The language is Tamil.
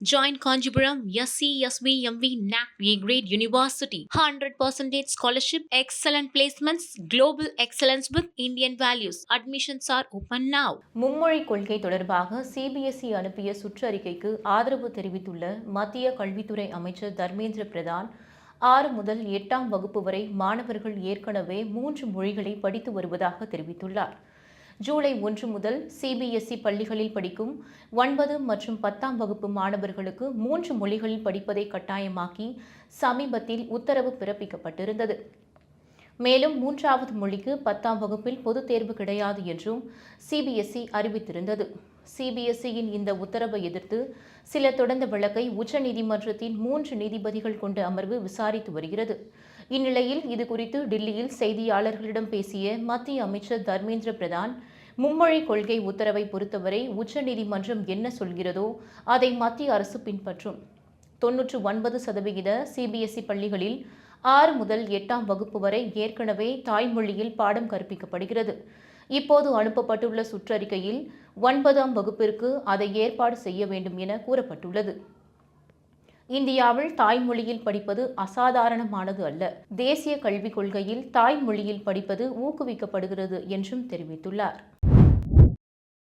Join Kanjipuram SCSVMV NAC A-Grade University. 100% scholarship, excellent placements, global excellence with Indian values. Admissions are open now. மும்மொழி கொள்கை தொடர்பாக சிபிஎஸ்இ அனுப்பிய சுற்றறிக்கைக்கு ஆதரவு தெரிவித்துள்ள மத்திய கல்வித்துறை அமைச்சர் தர்மேந்திர பிரதான் 6 முதல் 8ஆம் வகுப்பு வரை மாணவர்கள் ஏற்கனவே 3 மொழிகளை படித்து வருவதாக தெரிவித்துள்ளார். ஜூலை 1 முதல் சிபிஎஸ்இ பள்ளிகளில் படிக்கும் 9 மற்றும் 10ஆம் வகுப்பு மாணவர்களுக்கு 3 மொழிகளில் படிப்பதை கட்டாயமாக்கி சமீபத்தில் உத்தரவு பிறப்பிக்கப்பட்டிருந்தது. மேலும் 3வது மொழிக்கு 10ஆம் வகுப்பில் பொதுத் தேர்வு கிடையாது என்றும் சிபிஎஸ்இ அறிவித்திருந்தது. சிபிஎஸ்இயின் இந்த உத்தரவை எதிர்த்து சில தொடர்ந்த வழக்கை உச்சநீதிமன்றத்தின் 3 நீதிபதிகள் கொண்ட அமர்வு விசாரித்து வருகிறது. இந்நிலையில் இதுகுறித்து டில்லியில் செய்தியாளர்களிடம் பேசிய மத்திய அமைச்சர் தர்மேந்திர பிரதான், மும்மொழி கொள்கை உத்தரவை பொறுத்தவரை உச்சநீதிமன்றம் என்ன சொல்கிறதோ அதை மத்திய அரசு பின்பற்றும். 99% சிபிஎஸ்இ பள்ளிகளில் 6 முதல் 8ஆம் வகுப்பு வரை ஏற்கனவே தாய்மொழியில் பாடம் கற்பிக்கப்படுகிறது. இப்போது அனுப்பப்பட்டுள்ள சுற்றறிக்கையில் 9ஆம் வகுப்பிற்கு அதை ஏற்பாடு செய்ய வேண்டும் என கூறப்பட்டுள்ளது. இந்தியாவில் தாய்மொழியில் படிப்பது அசாதாரணமானது அல்ல. தேசிய கல்விக் கொள்கையில் தாய்மொழியில் படிப்பது ஊக்குவிக்கப்படுகிறது என்றும் தெரிவித்துள்ளார்.